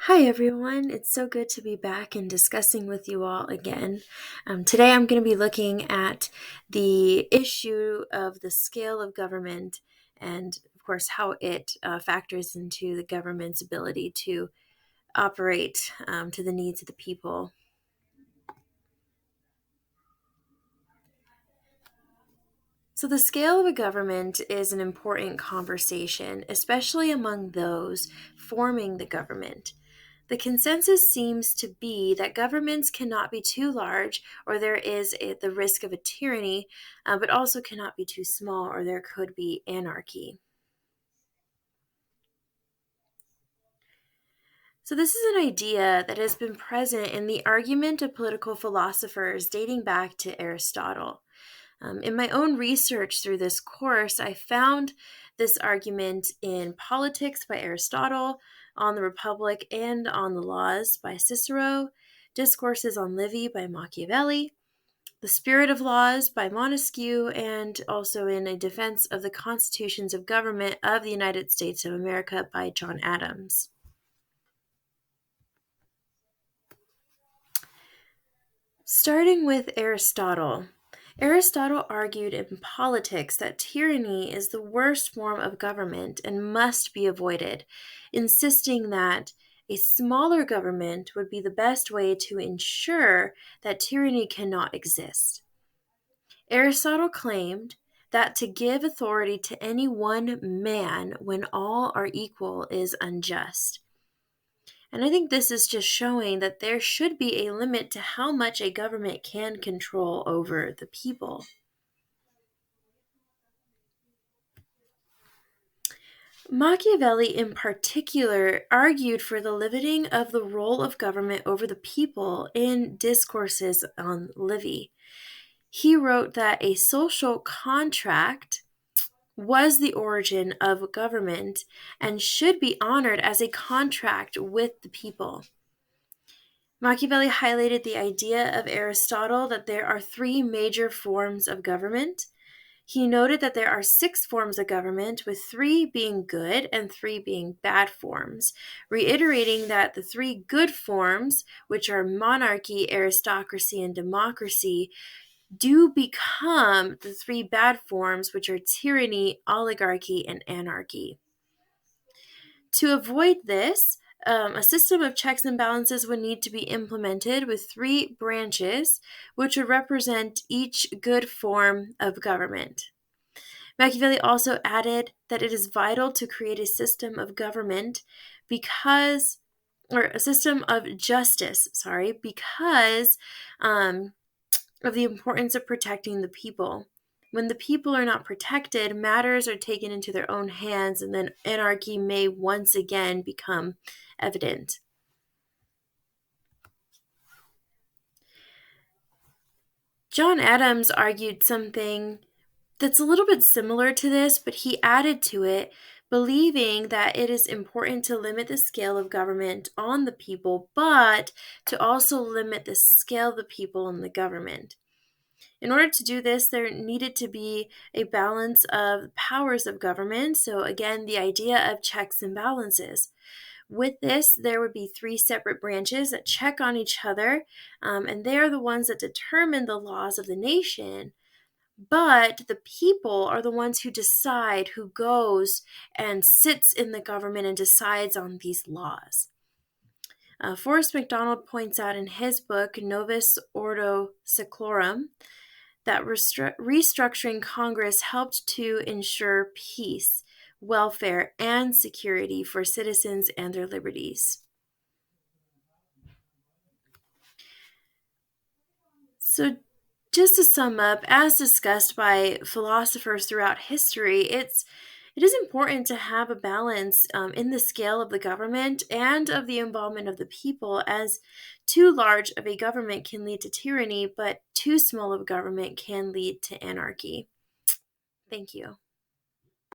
Hi everyone, it's so good to be back and discussing with you all again. Today I'm going to be looking at the issue of the scale of government and, of course, how it factors into the government's ability to operate to the needs of the people. So, the scale of a government is an important conversation, especially among those forming the government. The consensus seems to be that governments cannot be too large, or there is the risk of a tyranny, but also cannot be too small, or there could be anarchy. So, this is an idea that has been present in the argument of political philosophers dating back to Aristotle. In my own research through this course, I found this argument in Politics by Aristotle, On the Republic and on the Laws by Cicero, Discourses on Livy by Machiavelli, The Spirit of Laws by Montesquieu, and also in A Defense of the Constitutions of Government of the United States of America by John Adams. Starting with Aristotle. Aristotle argued in Politics that tyranny is the worst form of government and must be avoided, insisting that a smaller government would be the best way to ensure that tyranny cannot exist. Aristotle claimed that to give authority to any one man when all are equal is unjust. And I think this is just showing that there should be a limit to how much a government can control over the people. Machiavelli, in particular, argued for the limiting of the role of government over the people in Discourses on Livy. He wrote that a social contract was the origin of government and should be honored as a contract with the people. Machiavelli highlighted the idea of Aristotle that there are three major forms of government. He noted that there are 6 forms of government, with 3 being good and 3 being bad forms, reiterating that the 3 good forms, which are monarchy, aristocracy, and democracy, do become the 3 bad forms, which are tyranny, oligarchy, and anarchy. To avoid this, a system of checks and balances would need to be implemented with 3 branches, which would represent each good form of government. Machiavelli also added that it is vital to create a system of government or a system of justice, because of the importance of protecting the people. When the people are not protected, matters are taken into their own hands, and then anarchy may once again become evident. John Adams argued something that's a little bit similar to this, but he added to it, believing that it is important to limit the scale of government on the people, but to also limit the scale of the people on the government. In order to do this, there needed to be a balance of powers of government. So again, the idea of checks and balances. With this, there would be 3 separate branches that check on each other, and they are the ones that determine the laws of the nation. But the people are the ones who decide who goes and sits in the government and decides on these laws. Forrest MacDonald points out in his book, Novus Ordo Seclorum, that restructuring Congress helped to ensure peace, welfare, and security for citizens and their liberties. So, just to sum up, as discussed by philosophers throughout history, it is important to have a balance in the scale of the government and of the involvement of the people, as too large of a government can lead to tyranny, but too small of a government can lead to anarchy. Thank you.